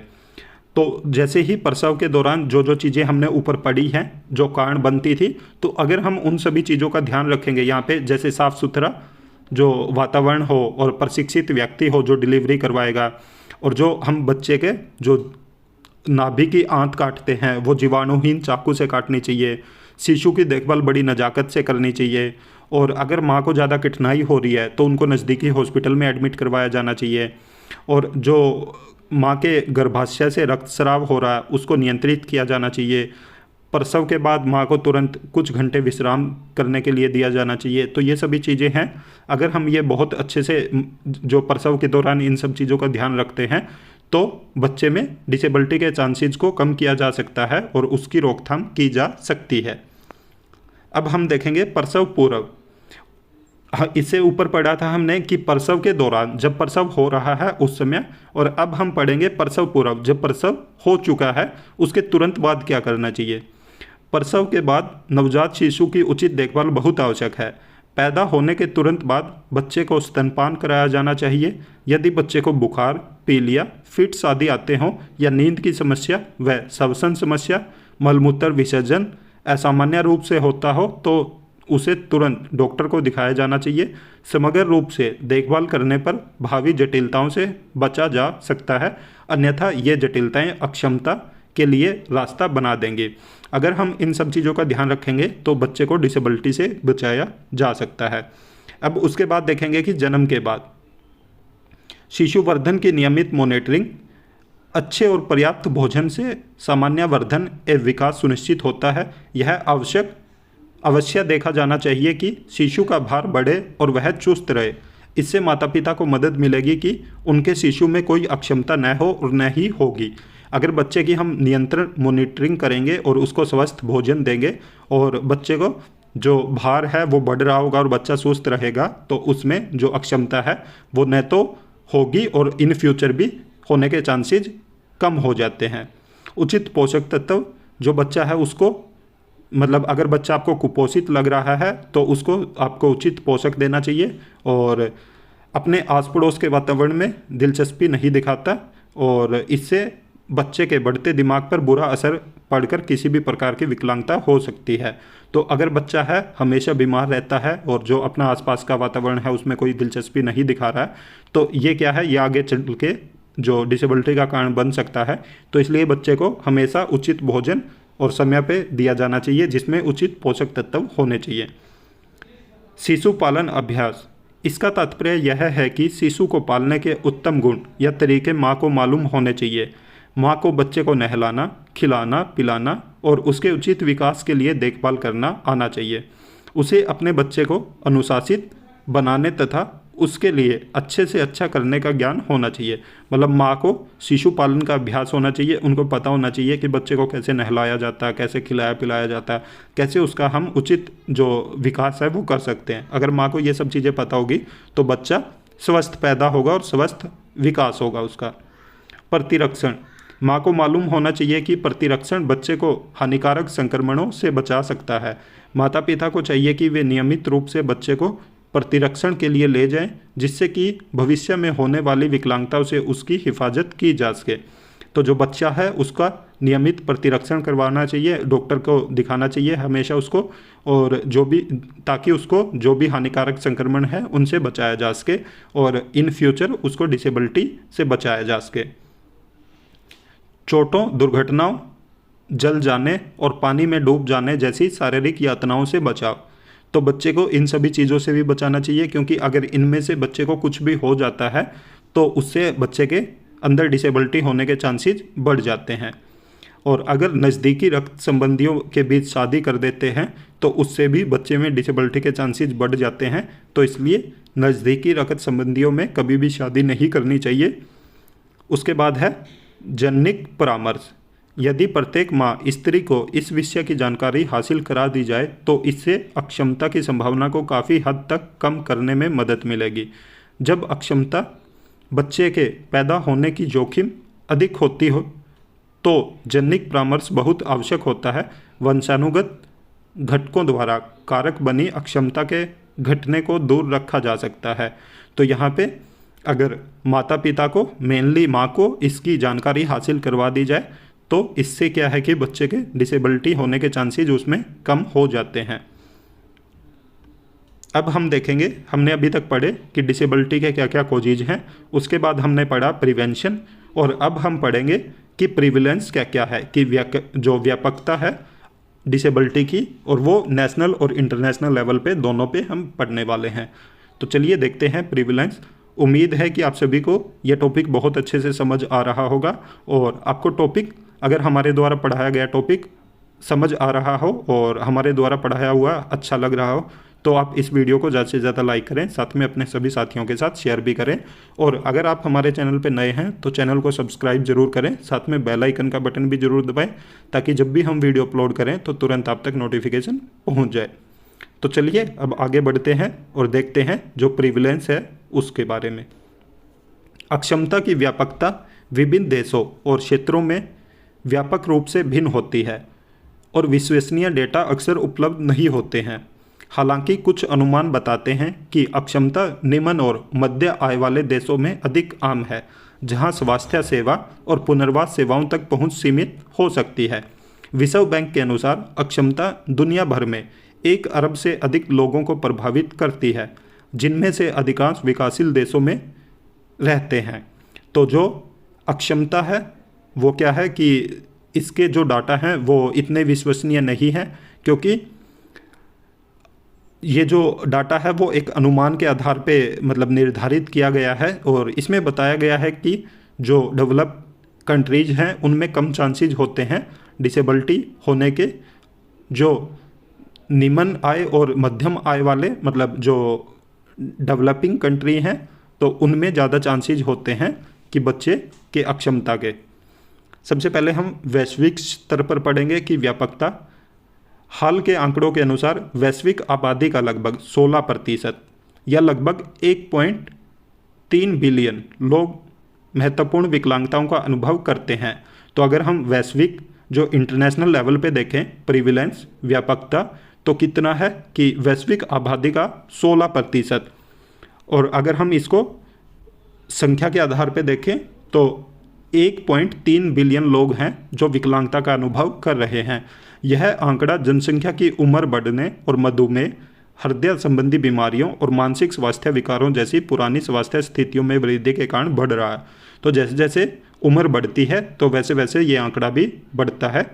तो जैसे ही प्रसव के दौरान जो जो चीज़ें हमने ऊपर पढ़ी हैं जो कारण बनती थी, तो अगर हम उन सभी चीज़ों का ध्यान रखेंगे यहाँ पे, जैसे साफ़ सुथरा जो वातावरण हो और प्रशिक्षित व्यक्ति हो जो डिलीवरी करवाएगा, और जो हम बच्चे के जो नाभि की आंत काटते हैं वो जीवाणुहीन चाकू से काटनी चाहिए। शिशु की देखभाल बड़ी नज़ाकत से करनी चाहिए। और अगर माँ को ज़्यादा कठिनाई हो रही है तो उनको नज़दीकी हॉस्पिटल में एडमिट करवाया जाना चाहिए। और जो माँ के गर्भाशय से रक्तस्राव हो रहा है उसको नियंत्रित किया जाना चाहिए। प्रसव के बाद माँ को तुरंत कुछ घंटे विश्राम करने के लिए दिया जाना चाहिए। तो ये सभी चीज़ें हैं। अगर हम ये बहुत अच्छे से जो प्रसव के दौरान इन सब चीज़ों का ध्यान रखते हैं तो बच्चे में डिसेबिलिटी के चांसेस को कम किया जा सकता है और उसकी रोकथाम की जा सकती है। अब हम देखेंगे प्रसव पूर्व। इससे ऊपर पढ़ा था हमने कि प्रसव के दौरान जब प्रसव हो रहा है उस समय, और अब हम पढ़ेंगे प्रसव पूर्व जब प्रसव हो चुका है उसके तुरंत बाद क्या करना चाहिए। प्रसव के बाद नवजात शिशु की उचित देखभाल बहुत आवश्यक है। पैदा होने के तुरंत बाद बच्चे को स्तनपान कराया जाना चाहिए। यदि बच्चे को बुखार, पीलिया, फिट्स आदि आते हों या नींद की समस्या व श्वसन समस्या, मलमूत्र विसर्जन असामान्य रूप से होता हो तो उसे तुरंत डॉक्टर को दिखाया जाना चाहिए। समग्र रूप से देखभाल करने पर भावी जटिलताओं से बचा जा सकता है, अन्यथा ये जटिलताएं अक्षमता के लिए रास्ता बना देंगे। अगर हम इन सब चीज़ों का ध्यान रखेंगे तो बच्चे को डिसेबिलिटी से बचाया जा सकता है। अब उसके बाद देखेंगे कि जन्म के बाद शिशु वर्धन की नियमित मॉनिटरिंग, अच्छे और पर्याप्त भोजन से सामान्य वर्धन एवं विकास सुनिश्चित होता है। यह अवश्य देखा जाना चाहिए कि शिशु का भार बढ़े और वह चुस्त रहे। इससे माता पिता को मदद मिलेगी कि उनके शिशु में कोई अक्षमता न हो और न ही होगी। अगर बच्चे की हम नियंत्रण मॉनिटरिंग करेंगे और उसको स्वस्थ भोजन देंगे और बच्चे को जो भार है वो बढ़ रहा होगा और बच्चा सुस्त रहेगा, तो उसमें जो अक्षमता है वो न तो होगी और इन फ्यूचर भी होने के चांसेस कम हो जाते हैं। उचित पोषक तत्व जो बच्चा है उसको, मतलब अगर बच्चा आपको कुपोषित लग रहा है तो उसको आपको उचित पोषक देना चाहिए और अपने आस पड़ोस के वातावरण में दिलचस्पी नहीं दिखाता, और इससे बच्चे के बढ़ते दिमाग पर बुरा असर पड़कर किसी भी प्रकार की विकलांगता हो सकती है। तो अगर बच्चा है हमेशा बीमार रहता है और जो अपना आसपास का वातावरण है उसमें कोई दिलचस्पी नहीं दिखा रहा है, तो ये क्या है, ये आगे चल के जो डिसेबिलिटी का कारण बन सकता है। तो इसलिए बच्चे को हमेशा उचित भोजन और समय पे दिया जाना चाहिए जिसमें उचित पोषक तत्व होने चाहिए। शिशु पालन अभ्यास, इसका तात्पर्य यह है कि शिशु को पालने के उत्तम गुण या तरीके माँ को मालूम होने चाहिए। माँ को बच्चे को नहलाना, खिलाना, पिलाना और उसके उचित विकास के लिए देखभाल करना आना चाहिए। उसे अपने बच्चे को अनुशासित बनाने तथा उसके लिए अच्छे से अच्छा करने का ज्ञान होना चाहिए। मतलब माँ को शिशु पालन का अभ्यास होना चाहिए, उनको पता होना चाहिए कि बच्चे को कैसे नहलाया जाता है, कैसे खिलाया पिलाया जाता है, कैसे उसका हम उचित जो विकास है वो कर सकते हैं। अगर माँ को ये सब चीज़ें पता होगी तो बच्चा स्वस्थ पैदा होगा और स्वस्थ विकास होगा उसका। प्रतिरक्षण, माँ को मालूम होना चाहिए कि प्रतिरक्षण बच्चे को हानिकारक संक्रमणों से बचा सकता है। माता पिता को चाहिए कि वे नियमित रूप से बच्चे को प्रतिरक्षण के लिए ले जाएं, जिससे कि भविष्य में होने वाली विकलांगताओं से उसकी हिफाजत की जा सके। तो जो बच्चा है उसका नियमित प्रतिरक्षण करवाना चाहिए, डॉक्टर को दिखाना चाहिए हमेशा उसको, और जो भी, ताकि उसको जो भी हानिकारक संक्रमण है उनसे बचाया जा सके और इन फ्यूचर उसको डिसेबिलिटी से बचाया जा सके। चोटों, दुर्घटनाओं, जल जाने और पानी में डूब जाने जैसी शारीरिक यातनाओं से बचाव। तो बच्चे को इन सभी चीज़ों से भी बचाना चाहिए, क्योंकि अगर इनमें से बच्चे को कुछ भी हो जाता है तो उससे बच्चे के अंदर डिसेबिलिटी होने के चांसेस बढ़ जाते हैं। और अगर नज़दीकी रक्त संबंधियों के बीच शादी कर देते हैं तो उससे भी बच्चे में डिसेबिलिटी के चांसेस बढ़ जाते हैं। तो इसलिए नज़दीकी रक्त संबंधियों में कभी भी शादी नहीं करनी चाहिए। उसके बाद है जननिक परामर्श। यदि प्रत्येक माँ स्त्री को इस विषय की जानकारी हासिल करा दी जाए तो इससे अक्षमता की संभावना को काफ़ी हद तक कम करने में मदद मिलेगी। जब अक्षमता बच्चे के पैदा होने की जोखिम अधिक होती हो तो जननिक परामर्श बहुत आवश्यक होता है। वंशानुगत घटकों द्वारा कारक बनी अक्षमता के घटने को दूर रखा जा सकता है। तो यहाँ पे अगर माता पिता को, मेनली माँ को, इसकी जानकारी हासिल करवा दी जाए तो इससे क्या है कि बच्चे के डिसेबिलिटी होने के चांसेस उसमें कम हो जाते हैं। अब हम देखेंगे, हमने अभी तक पढ़े कि डिसेबिलिटी के क्या क्या कॉजेज हैं, उसके बाद हमने पढ़ा प्रिवेंशन, और अब हम पढ़ेंगे कि प्रिविलेंस क्या क्या है, कि जो व्यापकता है डिसेबिलिटी की, और वो नेशनल और इंटरनेशनल लेवल पे दोनों पे हम पढ़ने वाले हैं। तो चलिए देखते हैं प्रिविलेंस। उम्मीद है कि आप सभी को यह टॉपिक बहुत अच्छे से समझ आ रहा होगा, और आपको टॉपिक, अगर हमारे द्वारा पढ़ाया गया टॉपिक समझ आ रहा हो और हमारे द्वारा पढ़ाया हुआ अच्छा लग रहा हो तो आप इस वीडियो को ज़्यादा से ज़्यादा लाइक करें, साथ में अपने सभी साथियों के साथ शेयर भी करें। और अगर आप हमारे चैनल पर नए हैं तो चैनल को सब्सक्राइब जरूर करें, साथ में बेल आइकन का बटन भी जरूर दबाएं, ताकि जब भी हम वीडियो अपलोड करें तो तुरंत आप तक नोटिफिकेशन पहुँच जाए। तो चलिए अब आगे बढ़ते हैं और देखते हैं जो प्रिविलेंस है उसके बारे में। अक्षमता की व्यापकता विभिन्न देशों और क्षेत्रों में व्यापक रूप से भिन्न होती है और विश्वसनीय डेटा अक्सर उपलब्ध नहीं होते हैं। हालांकि कुछ अनुमान बताते हैं कि अक्षमता निम्न और मध्य आय वाले देशों में अधिक आम है, जहां स्वास्थ्य सेवा और पुनर्वास सेवाओं तक पहुंच सीमित हो सकती है। विश्व बैंक के अनुसार अक्षमता दुनिया भर में 1 अरब से अधिक लोगों को प्रभावित करती है, जिनमें से अधिकांश विकासशील देशों में रहते हैं। तो जो अक्षमता है वो क्या है कि इसके जो डाटा हैं वो इतने विश्वसनीय नहीं हैं, क्योंकि ये जो डाटा है वो एक अनुमान के आधार पे मतलब निर्धारित किया गया है, और इसमें बताया गया है कि जो डेवलप कंट्रीज हैं उनमें कम चांसेस होते हैं डिसेबिलिटी होने के। जो निम्न आय और मध्यम आय वाले, मतलब जो डेवलपिंग कंट्री हैं, तो उनमें ज़्यादा चांसेस होते हैं कि बच्चे के अक्षमता के। सबसे पहले हम वैश्विक स्तर पर पढ़ेंगे कि व्यापकता। हाल के आंकड़ों के अनुसार वैश्विक आबादी का लगभग 16% या लगभग 1.3 बिलियन लोग महत्वपूर्ण विकलांगताओं का अनुभव करते हैं। तो अगर हम वैश्विक जो इंटरनेशनल लेवल पे देखें प्रिविलेंस, व्यापकता, तो कितना है कि वैश्विक आबादी का 16%। और अगर हम इसको संख्या के आधार पे देखें तो 1.3 बिलियन लोग हैं जो विकलांगता का अनुभव कर रहे हैं। यह आंकड़ा जनसंख्या की उम्र बढ़ने और मधुमेह, हृदय संबंधी बीमारियों और मानसिक स्वास्थ्य विकारों जैसी पुरानी स्वास्थ्य स्थितियों में वृद्धि के कारण बढ़ रहा है। तो जैसे जैसे उम्र बढ़ती है तो वैसे वैसे ये आंकड़ा भी बढ़ता है।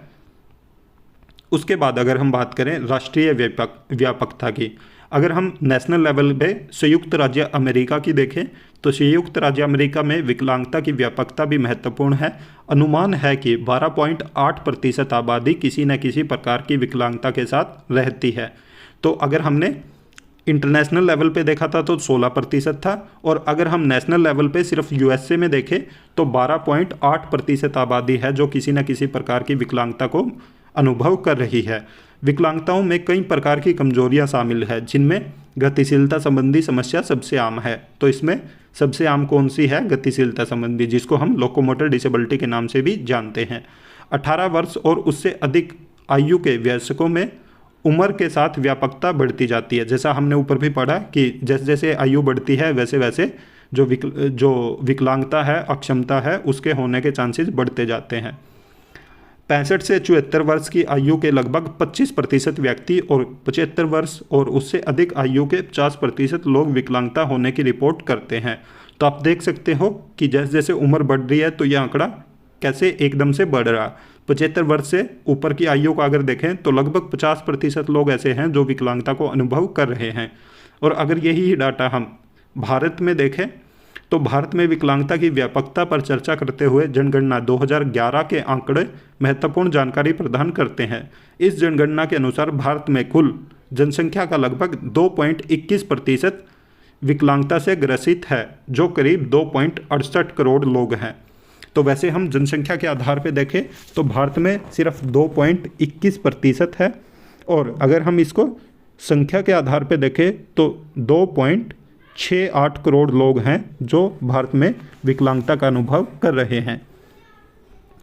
उसके बाद अगर हम बात करें राष्ट्रीय व्यापकता की, अगर हम नेशनल लेवल पे संयुक्त राज्य अमेरिका की देखें तो संयुक्त राज्य अमेरिका में विकलांगता की व्यापकता भी महत्वपूर्ण है। अनुमान है कि 12.8% आबादी किसी न किसी प्रकार की विकलांगता के साथ रहती है। तो अगर हमने इंटरनेशनल लेवल पे देखा था तो 16% था, और अगर हम नेशनल लेवल पे सिर्फ यूएसए में देखें तो 12.8% आबादी है जो किसी न किसी प्रकार की विकलांगता को अनुभव कर रही है। विकलांगताओं में कई प्रकार की कमजोरियां शामिल है, जिनमें गतिशीलता संबंधी समस्या सबसे आम है। तो इसमें सबसे आम कौन सी है? गतिशीलता संबंधी, जिसको हम लोकोमोटर डिसेबिलिटी के नाम से भी जानते हैं। 18 वर्ष और उससे अधिक आयु के वयस्कों में उम्र के साथ व्यापकता बढ़ती जाती है। जैसा हमने ऊपर भी पढ़ा कि जैसे जैसे आयु बढ़ती है वैसे वैसे जो विकलांगता है, अक्षमता है, उसके होने के चांसेस बढ़ते जाते हैं। 65 से 74 वर्ष की आयु के लगभग 25% व्यक्ति और 75 वर्ष और उससे अधिक आयु के 50% लोग विकलांगता होने की रिपोर्ट करते हैं। तो आप देख सकते हो कि जैसे जैसे उम्र बढ़ रही है तो यह आंकड़ा कैसे एकदम से बढ़ रहा। 75 वर्ष से ऊपर की आयु को अगर देखें तो लगभग 50% लोग ऐसे हैं जो विकलांगता को अनुभव कर रहे हैं। और अगर यही डाटा हम भारत में देखें तो भारत में विकलांगता की व्यापकता पर चर्चा करते हुए जनगणना 2011 के आंकड़े महत्वपूर्ण जानकारी प्रदान करते हैं। इस जनगणना के अनुसार भारत में कुल जनसंख्या का लगभग 2.21% विकलांगता से ग्रसित है, जो करीब 2.68 करोड़ लोग हैं। तो वैसे हम जनसंख्या के आधार पर देखें तो भारत में सिर्फ 2.21% है, और अगर हम इसको संख्या के आधार पर देखें तो 2.68 करोड़ लोग हैं जो भारत में विकलांगता का अनुभव कर रहे हैं।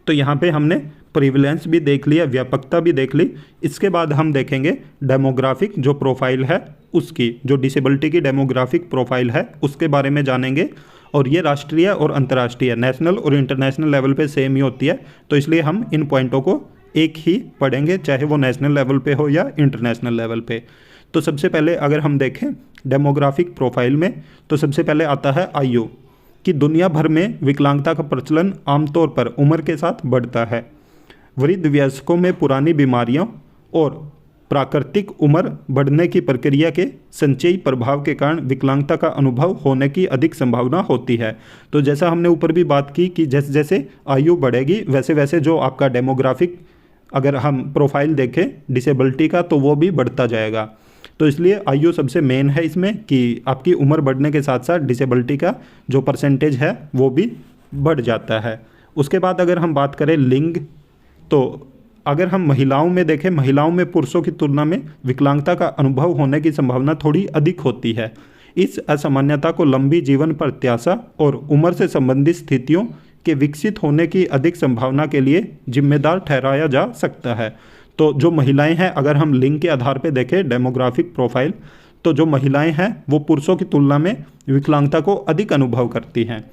तो यहाँ पे हमने प्रिविलेंस भी देख लिया, व्यापकता भी देख ली। इसके बाद हम देखेंगे डेमोग्राफिक जो प्रोफाइल है उसकी, जो डिसेबिलिटी की डेमोग्राफिक प्रोफाइल है उसके बारे में जानेंगे। और ये राष्ट्रीय और अंतर्राष्ट्रीय, नेशनल और इंटरनेशनल लेवल पे सेम ही होती है, तो इसलिए हम इन पॉइंटों को एक ही पढ़ेंगे, चाहे वो नेशनल लेवल पे हो या इंटरनेशनल लेवल पे। तो सबसे पहले अगर हम देखें डेमोग्राफिक प्रोफाइल में, तो सबसे पहले आता है आयु, कि दुनिया भर में विकलांगता का प्रचलन आमतौर पर उम्र के साथ बढ़ता है। वृद्ध वयस्कों में पुरानी बीमारियों और प्राकृतिक उम्र बढ़ने की प्रक्रिया के संचयी प्रभाव के कारण विकलांगता का अनुभव होने की अधिक संभावना होती है। तो जैसा हमने ऊपर भी बात की कि जैसे जैसे आयु बढ़ेगी वैसे वैसे जो आपका डेमोग्राफिक अगर हम प्रोफाइल देखें डिसेबिलिटी का तो वो भी बढ़ता जाएगा। तो इसलिए आयु सबसे मेन है इसमें, कि आपकी उम्र बढ़ने के साथ साथ डिसेबिलिटी का जो परसेंटेज है वो भी बढ़ जाता है। उसके बाद अगर हम बात करें लिंग, तो अगर हम महिलाओं में देखें, महिलाओं में पुरुषों की तुलना में विकलांगता का अनुभव होने की संभावना थोड़ी अधिक होती है। इस असामान्यता को लंबी जीवन प्रत्याशा और उम्र से संबंधित स्थितियों के विकसित होने की अधिक संभावना के लिए जिम्मेदार ठहराया जा सकता है। तो जो महिलाएं हैं, अगर हम लिंग के आधार पर देखें डेमोग्राफिक प्रोफाइल, तो जो महिलाएं हैं वो पुरुषों की तुलना में विकलांगता को अधिक अनुभव करती हैं।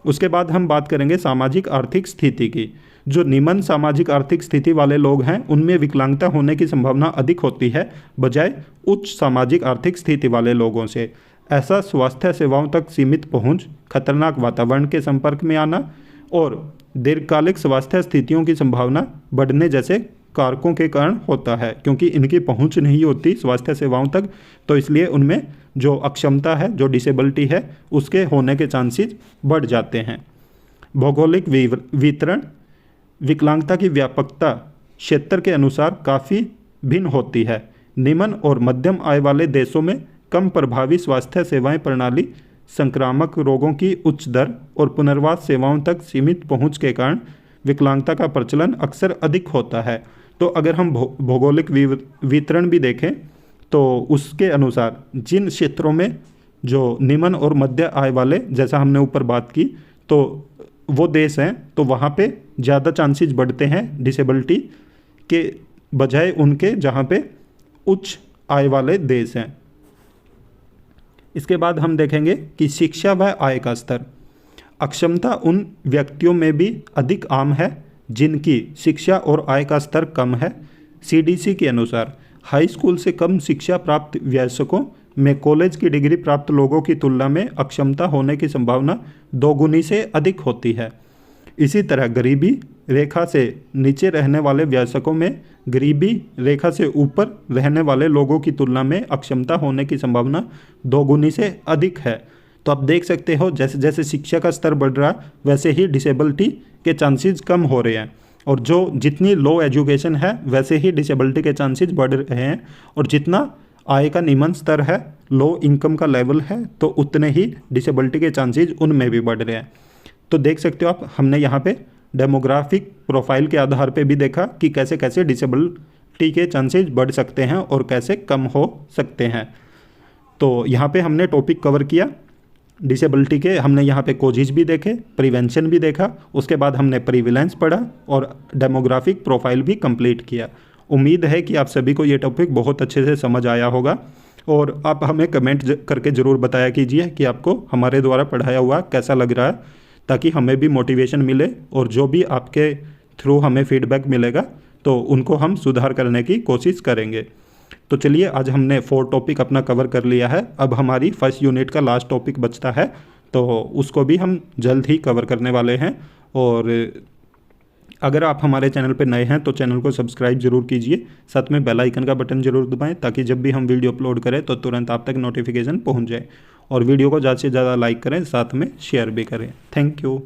उसके बाद हम बात करेंगे सामाजिक आर्थिक स्थिति की। जो निम्न सामाजिक आर्थिक स्थिति वाले लोग हैं उनमें विकलांगता होने की संभावना अधिक होती है बजाय उच्च सामाजिक आर्थिक स्थिति वाले लोगों से। ऐसा स्वास्थ्य सेवाओं तक सीमित पहुंच, खतरनाक वातावरण के संपर्क में आना और दीर्घकालिक स्वास्थ्य स्थितियों की संभावना बढ़ने जैसे कारकों के कारण होता है, क्योंकि इनकी पहुंच नहीं होती स्वास्थ्य सेवाओं तक, तो इसलिए उनमें जो अक्षमता है, जो डिसेबिलिटी है, उसके होने के चांसेस बढ़ जाते हैं। भौगोलिक वितरण, विकलांगता की व्यापकता क्षेत्र के अनुसार काफ़ी भिन्न होती है। निम्न और मध्यम आय वाले देशों में कम प्रभावी स्वास्थ्य सेवाएं प्रणाली, संक्रामक रोगों की उच्च दर और पुनर्वास सेवाओं तक सीमित पहुंच के कारण विकलांगता का प्रचलन अक्सर अधिक होता है। तो अगर हम भौगोलिक वितरण भी देखें तो उसके अनुसार जिन क्षेत्रों में जो निम्न और मध्य आय वाले, जैसा हमने ऊपर बात की, तो वो देश हैं, तो वहाँ पे ज़्यादा चांसेस बढ़ते हैं डिसेबिलिटी के बजाय उनके जहाँ पे उच्च आय वाले देश हैं। इसके बाद हम देखेंगे कि शिक्षा व आय का स्तर। अक्षमता उन व्यक्तियों में भी अधिक आम है जिनकी शिक्षा और आय का स्तर कम है। सीडीसी के अनुसार हाई स्कूल से कम शिक्षा प्राप्त वयस्कों में कॉलेज की डिग्री प्राप्त लोगों की तुलना में अक्षमता होने की संभावना 2 गुनी से अधिक होती है। इसी तरह गरीबी रेखा से नीचे रहने वाले वयस्कों में गरीबी रेखा से ऊपर रहने वाले लोगों की तुलना में अक्षमता होने की संभावना 2 गुनी से अधिक है। तो आप देख सकते हो जैसे जैसे शिक्षा का स्तर बढ़ रहा है वैसे ही डिसेबिलिटी के चांसेस कम हो रहे हैं, और जो जितनी लो एजुकेशन है वैसे ही डिसेबिलिटी के चांसेस बढ़ रहे हैं, और जितना आय का निम्न स्तर है, लो इनकम का लेवल है, तो उतने ही डिसेबिलिटी के चांसेस उनमें भी बढ़ रहे हैं। तो देख सकते हो आप, हमने यहाँ पे डेमोग्राफिक प्रोफाइल के आधार पे भी देखा कि कैसे कैसे डिसेबिलिटी के चांसेस बढ़ सकते हैं और कैसे कम हो सकते हैं। तो यहाँ पे हमने टॉपिक कवर किया डिसेबिलिटी के, हमने यहाँ पे कोजेज भी देखे, प्रिवेंशन भी देखा, उसके बाद हमने प्रिविलेंस पढ़ा और डेमोग्राफिक प्रोफाइल भी कंप्लीट किया। उम्मीद है कि आप सभी को ये टॉपिक बहुत अच्छे से समझ आया होगा। और आप हमें कमेंट करके ज़रूर बताया कीजिए कि आपको हमारे द्वारा पढ़ाया हुआ कैसा लग रहा है, ताकि हमें भी मोटिवेशन मिले और जो भी आपके थ्रू हमें फीडबैक मिलेगा तो उनको हम सुधार करने की कोशिश करेंगे। तो चलिए, आज हमने 4 टॉपिक अपना कवर कर लिया है। अब हमारी फर्स्ट यूनिट का लास्ट टॉपिक बचता है, तो उसको भी हम जल्द ही कवर करने वाले हैं। और अगर आप हमारे चैनल पर नए हैं तो चैनल को सब्सक्राइब जरूर कीजिए, साथ में बेल आइकन का बटन जरूर दबाएं, ताकि जब भी हम वीडियो अपलोड करें तो तुरंत आप तक नोटिफिकेशन पहुंच जाए। और वीडियो को ज़्यादा से ज़्यादा लाइक करें, साथ में शेयर भी करें। Thank you.